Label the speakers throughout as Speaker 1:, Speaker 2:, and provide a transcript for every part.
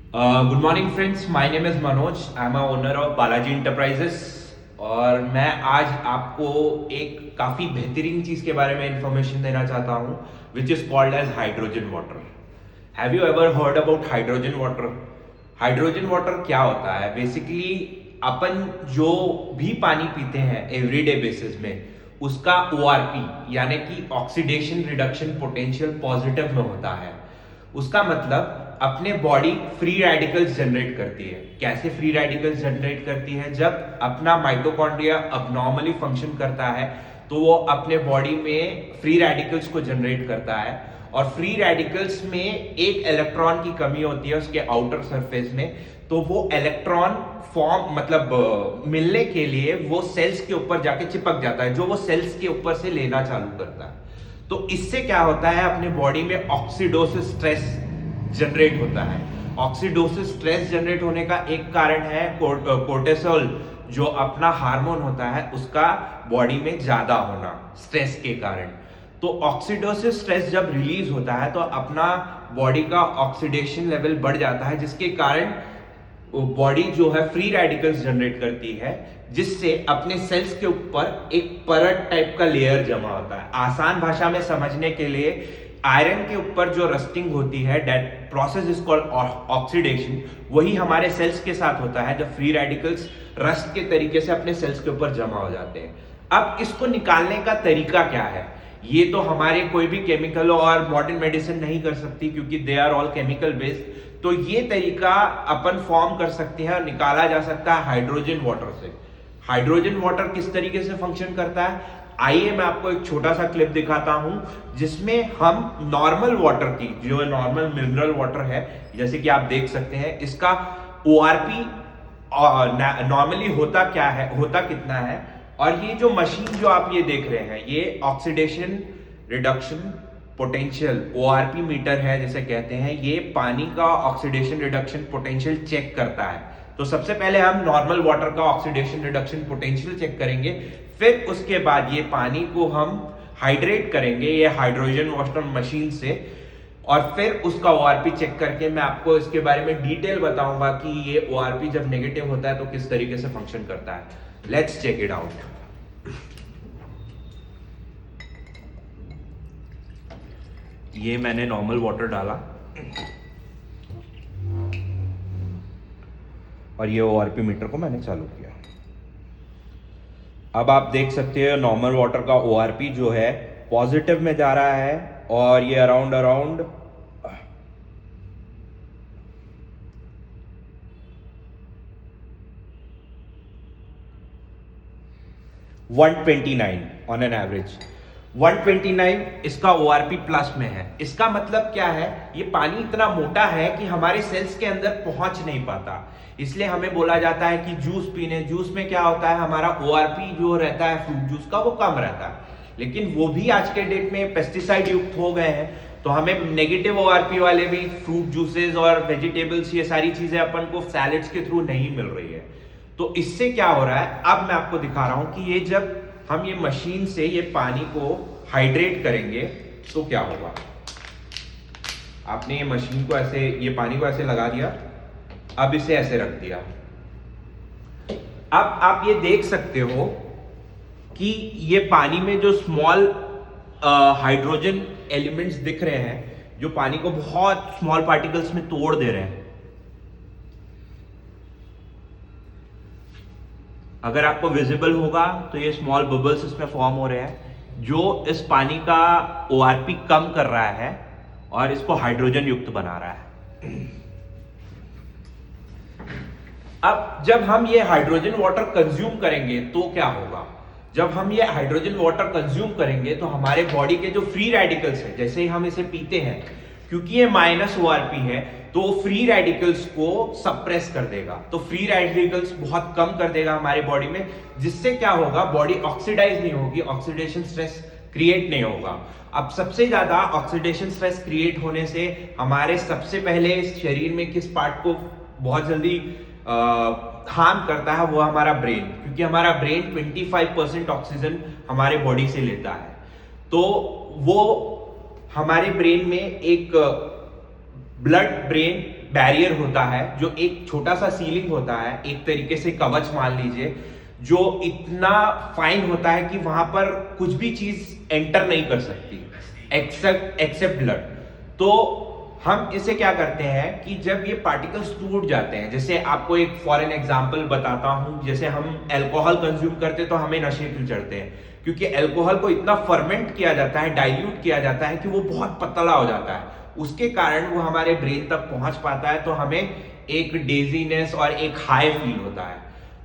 Speaker 1: Good morning friends, my name is Manoj. I am owner of Balaji enterprises और मैं आज आपको एक काफी बेहतरीन चीज के बारे में इंफॉर्मेशन देना चाहता हूं which is called as hydrogen water. Have you ever heard about hydrogen water? Hydrogen water क्या होता है? बेसिकली अपन जो भी पानी पीते हैं एवरीडे बेसिस में उसका ORP यानी कि ऑक्सीडेशन रिडक्शन पोटेंशियल पॉजिटिव में होता है। उसका मतलब अपने बॉडी फ्री रेडिकल्स जनरेट करती है। कैसे फ्री रेडिकल्स जनरेट करती है? जब अपना माइटोकॉन्ड्रिया अबनॉर्मली फंक्शन करता है तो वो अपने बॉडी में फ्री रेडिकल्स को जनरेट करता है और फ्री रेडिकल्स में एक इलेक्ट्रॉन की कमी होती है उसके आउटर सरफेस में। तो वो इलेक्ट्रॉन फॉर्म मतलब मिलने के लिए वो सेल्स के ऊपर जाके चिपक जाता है, जो वो सेल्स के ऊपर से लेना चालू करता है। तो इससे क्या होता है, अपने बॉडी में ऑक्सीडोसिस स्ट्रेस जनरेट होता है। ऑक्सीडोसिस स्ट्रेस जनरेट होने का एक कारण है कोर्टिसोल, जो अपना हार्मोन होता है उसका बॉडी में ज्यादा होना स्ट्रेस के कारण। तो ऑक्सीडोसिस स्ट्रेस जब रिलीज होता है तो अपना बॉडी का ऑक्सीडेशन लेवल बढ़ जाता है, जिसके कारण बॉडी जो है फ्री रेडिकल्स जनरेट करती है, जिससे अपने सेल्स के ऊपर एक परत टाइप का लेयर जमा होता है। आसान भाषा में समझने के लिए आयरन के ऊपर जो रस्टिंग होती है, that process is called oxidation, वही हमारे सेल्स के साथ होता है जब फ्री रेडिकल्स रस्ट के तरीके से अपने सेल्स के ऊपर जमा हो जाते हैं। अब इसको निकालने का तरीका क्या है? ये तो हमारे कोई भी केमिकल और मॉडर्न मेडिसिन नहीं कर सकती क्योंकि they are all chemical based. तो ये तरीका अपन फॉर्म कर सकते हैं और निकाला जा सकता है हाइड्रोजन वाटर से। हाइड्रोजन वाटर किस तरीके से फंक्शन करता है, आइए मैं आपको एक छोटा सा क्लिप दिखाता हूं जिसमें हम नॉर्मल वाटर की, जो नॉर्मल मिनरल वाटर है, जैसे कि आप देख सकते हैं, इसका ORP नॉर्मली होता क्या है, होता कितना है। और ये जो मशीन जो आप ये देख रहे हैं, ये oxidation reduction potential ORP meter है जिसे कहते हैं। ये पानी का ऑक्सीडेशन रिडक्शन पोटेंशियल चेक करता है। तो सबसे पहले हम नॉर्मल वाटर का ऑक्सीडेशन रिडक्शन पोटेंशियल चेक करेंगे, फिर उसके बाद ये पानी को हम हाइड्रेट करेंगे ये हाइड्रोजन वाटर मशीन से, और फिर उसका ORP चेक करके मैं आपको इसके बारे में डिटेल बताऊंगा कि ये ORP जब नेगेटिव होता है तो किस तरीके से फंक्शन करता है। Let's check it out. ये मैंने नॉर्मल वाटर डाला और ये ORP मीटर को मैंने चालू किया। अब आप देख सकते हो नॉर्मल वाटर का ORP जो है पॉजिटिव में जा रहा है और ये अराउंड 129 ऑन एन एवरेज। 129 इसका ORP प्लस में है। इसका मतलब क्या है, ये पानी इतना मोटा है कि हमारे सेल्स के अंदर पहुंच नहीं पाता, इसलिए हमें बोला जाता है कि जूस पीने। जूस में क्या होता है, हमारा ORP जो रहता है फ्रूट जूस का वो कम रहता है, लेकिन वो भी आज के डेट में पेस्टिसाइड युक्त हो गए हैं, तो हमें नेगेटिव ORP वाले भी फ्रूट जूसेस और वेजिटेबल्स, ये सारी चीजें अपन को सैलेड्स के थ्रू नहीं मिल रही है। तो इससे क्या हो रहा है, अब मैं आपको दिखा रहा हूं कि ये जब हम ये मशीन से ये पानी को हाइड्रेट करेंगे तो क्या होगा। आपने ये मशीन को ऐसे, ये पानी को ऐसे लगा दिया, अब इसे ऐसे रख दिया। अब आप ये देख सकते हो कि ये पानी में जो स्मॉल हाइड्रोजन एलिमेंट्स दिख रहे हैं, जो पानी को बहुत स्मॉल पार्टिकल्स में तोड़ दे रहे हैं। अगर आपको विजिबल होगा तो ये स्मॉल बबल्स इसमें फॉर्म हो रहे हैं, जो इस पानी का ORP कम कर रहा है और इसको हाइड्रोजन युक्त बना रहा है। अब जब हम ये हाइड्रोजन वाटर कंज्यूम करेंगे तो क्या होगा, जब हम ये हाइड्रोजन वाटर कंज्यूम करेंगे तो हमारे बॉडी के जो फ्री रेडिकल्स है, जैसे ही हम इसे पीते हैं, क्योंकि ये माइनस ORP है तो फ्री रेडिकल्स को सप्रेस कर देगा, तो फ्री रेडिकल्स बहुत कम कर देगा हमारे बॉडी में, जिससे क्या होगा, बॉडी ऑक्सीडाइज नहीं होगी, ऑक्सीडेशन स्ट्रेस क्रिएट नहीं होगा। अब सबसे ज्यादा ऑक्सीडेशन स्ट्रेस क्रिएट होने से हमारे सबसे पहले शरीर में किस पार्ट को बहुत जल्दी हार्म करता है, वो हमारा ब्रेन, क्योंकि हमारा ब्रेन 25% ऑक्सीजन हमारे बॉडी से लेता है। तो वो हमारे ब्रेन में एक ब्लड ब्रेन बैरियर होता है, जो एक छोटा सा सीलिंग होता है, एक तरीके से कवच मान लीजिए, जो इतना फाइन होता है कि वहां पर कुछ भी चीज एंटर नहीं कर सकती एक्सेप्ट ब्लड। तो हम इसे क्या करते हैं कि जब ये पार्टिकल्स टूट जाते हैं, जैसे आपको एक फॉर एग्जांपल बताता हूं, जैसे हम अल्कोहल कंज्यूम करते हैं तो हमें नशे क्यों चढ़ते हैं? क्योंकि अल्कोहल को इतना फर्मेंट किया जाता है, डाइल्यूट किया जाता है कि वो बहुत पतला हो जाता है, उसके कारण वो हमारे ब्रेन तक पहुंच पाता है, तो हमें एक डेजीनेस और एक हाई फील होता है।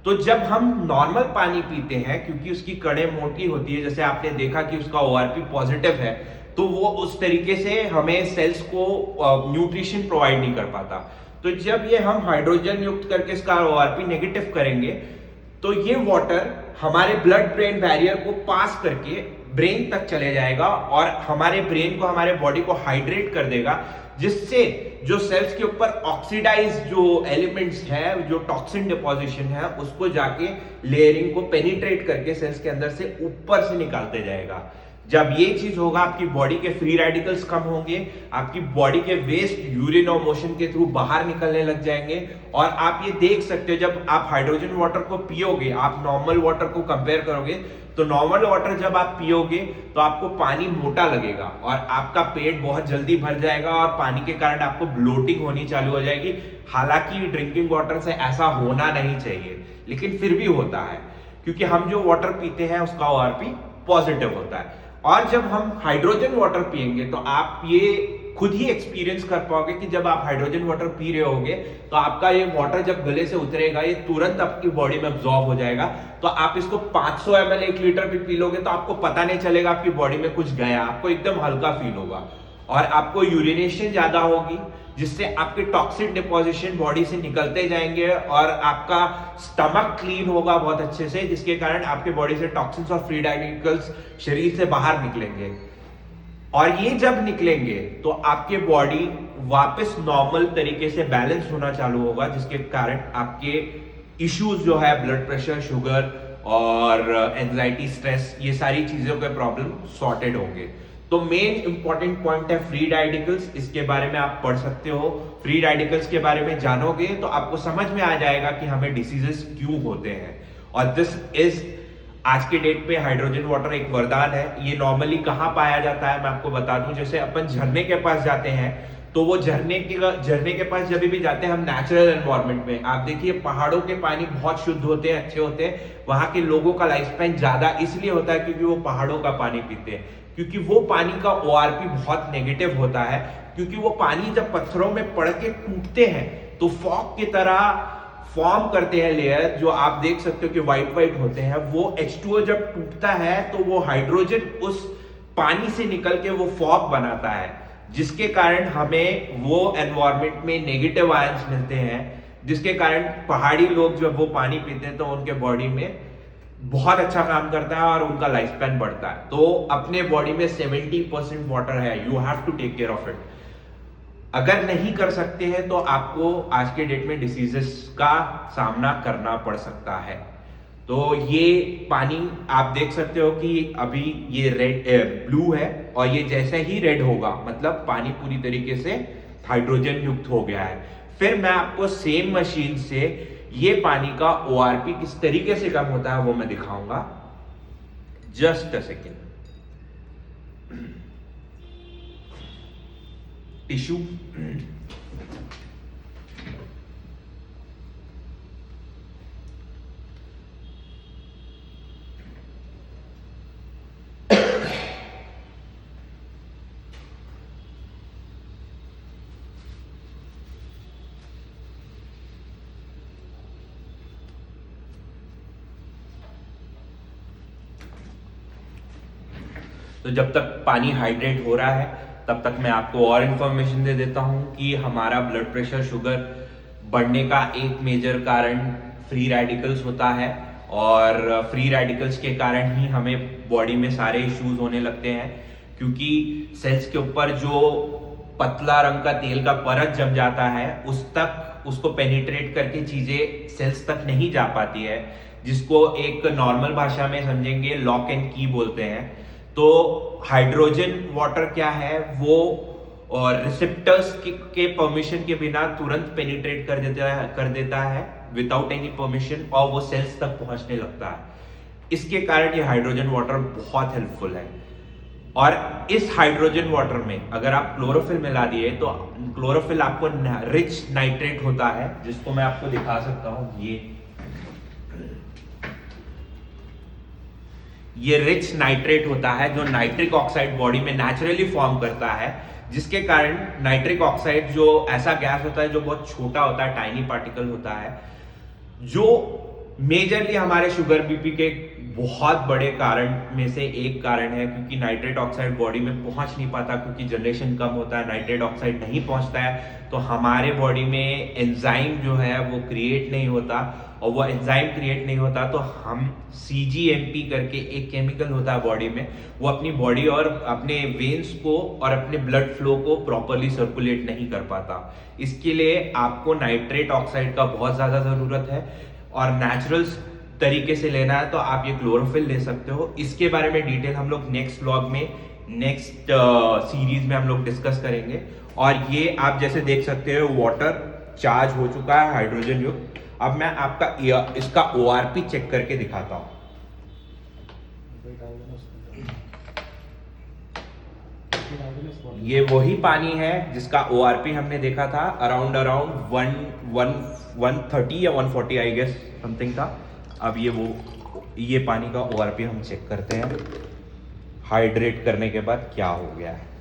Speaker 1: तो जब हम नॉर्मल पानी पीते हैं, क्योंकि उसकी कड़े मोटी होती है, जैसे आपने देखा कि उसका ओआरपी पॉजिटिव है, तो वो उस तरीके से हमें सेल्स को न्यूट्रिशन प्रोवाइड नहीं कर पाता। तो जब ये हम हाइड्रोजन युक्त करके इसका ओआरपी नेगेटिव करेंगे, तो ये वाटर हमारे ब्लड ब्रेन बैरियर को पास करके ब्रेन तक चले जाएगा और हमारे ब्रेन को, हमारे बॉडी को हाइड्रेट कर देगा, जिससे जो सेल्स के ऊपर ऑक्सीडाइज जो एलिमेंट्स हैं, जो टॉक्सिन डिपोजिशन है, उसको जाके लेयरिंग को पेनिट्रेट करके सेल्स के अंदर से ऊपर से निकालते जाएगा। जब ये चीज होगा, आपकी बॉडी के फ्री रेडिकल्स कम होंगे, आपकी बॉडी के वेस्ट यूरिन और मोशन के थ्रू बाहर निकलने लग जाएंगे। और आप ये देख सकते हो, जब आप हाइड्रोजन वाटर को पियोगे, आप नॉर्मल वाटर को कंपेयर करोगे, तो नॉर्मल वाटर जब आप पियोगे तो आपको पानी मोटा लगेगा और आपका पेट बहुत जल्दी भर जाएगा और पानी के कारण आपको ब्लोटिंग होनी चालू हो जाएगी। हालांकि ड्रिंकिंग वाटर से ऐसा होना नहीं चाहिए, लेकिन फिर भी होता है, क्योंकि हम जो वाटर पीते हैं उसका ओआरपी पॉजिटिव होता है। और जब हम हाइड्रोजन वाटर पिएंगे तो आप ये खुद ही एक्सपीरियंस कर पाओगे कि जब आप हाइड्रोजन वाटर पी रहे होगे तो आपका ये वाटर जब गले से उतरेगा, ये तुरंत आपकी बॉडी में अब्सॉर्ब हो जाएगा। तो आप इसको 500 ml 1 लीटर भी पी लोगे तो आपको पता नहीं चलेगा आपकी बॉडी में कुछ गया, आपको एकदम हल्का फील होगा और आपको यूरिनेशन ज्यादा होगी, जिससे आपके टॉक्सिक डिपोजिशन बॉडी से निकलते जाएंगे और आपका स्टमक क्लीन होगा बहुत अच्छे से, जिसके कारण आपके बॉडी से टॉक्सिन्स और फ्री रेडिकल्स शरीर से बाहर निकलेंगे। और ये जब निकलेंगे तो आपके बॉडी वापस नॉर्मल तरीके से बैलेंस होना चालू होगा, जिसके कारण आपके इश्यूज जो है ब्लड प्रेशर, शुगर और एंजाइटी, स्ट्रेस, ये सारी चीजों के प्रॉब्लम सॉर्टेड होंगे। तो मेन इंपॉर्टेंट पॉइंट है फ्री रेडिकल्स, इसके बारे में आप पढ़ सकते हो। फ्री रेडिकल्स के बारे में जानोगे तो आपको समझ में आ जाएगा कि हमें डिसीजेस क्यों होते हैं। और दिस इज आज के डेट पे हाइड्रोजन वाटर एक वरदान है। ये नॉर्मली कहाँ पाया जाता है मैं आपको बता दूं, जैसे अपन झरने के पास जाते हैं तो वो झरने के पास जब भी जाते हैं हम नेचुरल एनवायरनमेंट में, आप देखिए पहाड़ों के पानी बहुत शुद्ध होते हैं, अच्छे होते हैं। वहां के लोगों का लाइफ स्पैन ज्यादा इसलिए होता है क्योंकि वो पहाड़ों का पानी पीते हैं, क्योंकि वो पानी का ओआरपी बहुत नेगेटिव होता है, क्योंकि वो पानी जब पत्थरों में पड़ के टूटते हैं तो फॉग की तरह फॉर्म करते हैं लेयर, जो आप देख सकते हो कि व्हाइट व्हाइट होते हैं। वो H2O जब टूटता है तो वो हाइड्रोजन उस पानी से निकल के वो फॉग बनाता है, जिसके कारण हमें वो एनवायरमेंट में नेगेटिव आयंस मिलते हैं, जिसके कारण पहाड़ी लोग जब वो पानी पीते हैं तो उनके बॉडी में बहुत अच्छा काम करता है और उनका लाइफ स्पैन बढ़ता है। तो अपने बॉडी में 70% वाटर है, you have to take care of it. अगर नहीं कर सकते हैं तो आपको आज के डेट में डिसीजेस का सामना करना पड़ सकता है। तो ये पानी आप देख सकते हो कि अभी ये रेड ब्लू है और ये जैसे ही रेड होगा मतलब पानी पूरी तरीके से हाइड्रोजन युक्त हो गया है। फिर मैं आपको सेम मशीन से ये पानी का ओआरपी किस तरीके से कम होता है वो मैं दिखाऊंगा। Just a second. टिश्यू, तो जब तक पानी हाइड्रेट हो रहा है तब तक मैं आपको और इंफॉर्मेशन दे देता हूं कि हमारा ब्लड प्रेशर, शुगर बढ़ने का एक मेजर कारण फ्री रेडिकल्स होता है और फ्री रेडिकल्स के कारण ही हमें बॉडी में सारे इश्यूज होने लगते हैं, क्योंकि सेल्स के ऊपर जो पतला रंग का तेल का परत जम जाता है उसको पेनिट्रेट करके चीजें सेल्स तक नहीं जा पाती है, जिसको एक नॉर्मल भाषा में समझेंगे लॉक एंड की बोलते हैं। तो हाइड्रोजन वाटर क्या है, वो और रिसेप्टर्स के परमिशन के बिना तुरंत पेनिट्रेट कर देता है विदाउट एनी परमिशन, और वो सेल्स तक पहुंचने लगता है। इसके कारण ये हाइड्रोजन वाटर बहुत हेल्पफुल है। और इस हाइड्रोजन वाटर में अगर आप क्लोरोफिल मिला दिए तो क्लोरोफिल आपको रिच नाइट्रेट होता है, जिसको मैं आपको दिखा सकता हूं। ये रिच नाइट्रेट होता है जो नाइट्रिक ऑक्साइड बॉडी में नेचुरली फॉर्म करता है, जिसके कारण नाइट्रिक ऑक्साइड जो ऐसा गैस होता है जो बहुत छोटा होता है, टाइनी पार्टिकल होता है, जो मेजरली हमारे शुगर बीपी के बहुत बड़े कारण में से एक कारण है। क्योंकि नाइट्रेट ऑक्साइड बॉडी में पहुंच नहीं पाता, क्योंकि जनरेशन कम होता है, नाइट्रेट ऑक्साइड नहीं पहुंचता है, तो हमारे बॉडी में एंजाइम जो है वो क्रिएट नहीं होता, और वो एंजाइम क्रिएट नहीं होता तो हम CGMP करके एक केमिकल होता है बॉडी में, वो अपनी बॉडी और अपने वेन्स को और अपने ब्लड फ्लो को प्रॉपरली सर्कुलेट नहीं कर पाता। इसके लिए आपको नाइट्रेट ऑक्साइड का बहुत ज्यादा जरूरत है, और नेचुरल तरीके से लेना है तो आप ये क्लोरोफिल ले सकते हो। इसके बारे में डिटेल हम लोग नेक्स्ट व्लॉग में, नेक्स्ट सीरीज में हम लोग डिस्कस करेंगे। और ये आप जैसे देख सकते हो वाटर चार्ज हो चुका है हाइड्रोजन युक्त। अब मैं आपका इसका ORP चेक करके दिखाता हूं। ये वही पानी है जिसका ORP हमने देखा था, अराउंड 130 या 140 आई गेस समथिंग था। अब ये पानी का ORP हम चेक करते हैं हाइड्रेट करने के बाद क्या हो गया है।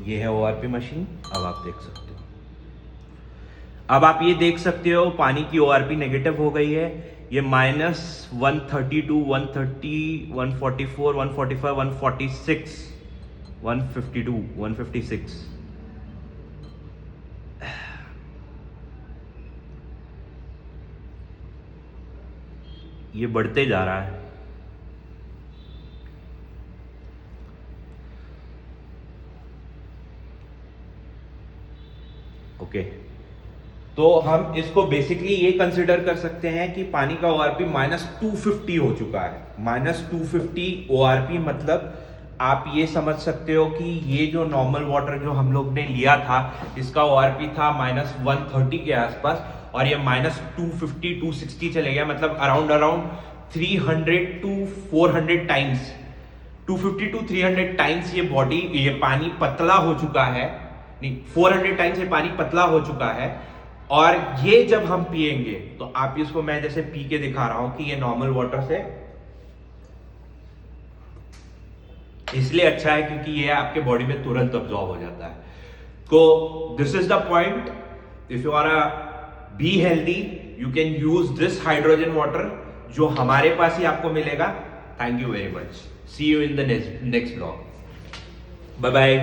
Speaker 1: ये है ORP मशीन, अब आप देख सकते हो। अब आप ये देख सकते हो पानी की ORP नेगेटिव हो गई है। ये -132, 130, 144, 145, 146, 152, 156। ये बढ़ते जा रहा है। ओके, तो हम इसको बेसिकली ये कंसिडर कर सकते हैं कि पानी का ORP -250 हो चुका है। -250 ORP मतलब आप ये समझ सकते हो कि ये जो नॉर्मल वाटर जो हम लोग ने लिया था, इसका ORP था -130 के आसपास, और ये -250, 260 चले गया। मतलब around 300 to 400 times, 250 to 300 times ये पानी पतला हो चुका है। नहीं, 400 टाइम्स ये पानी पतला हो चुका है। और ये जब हम पिएंगे तो आप इसको, मैं जैसे पी के दिखा रहा हूं कि ये नॉर्मल वाटर से इसलिए अच्छा है क्योंकि ये आपके बॉडी में तुरंत अब्सॉर्ब हो जाता है। तो this is the point, if you are be healthy you can use this hydrogen water जो हमारे पास ही आपको मिलेगा। Thank you very much, see you in the next blog, bye bye.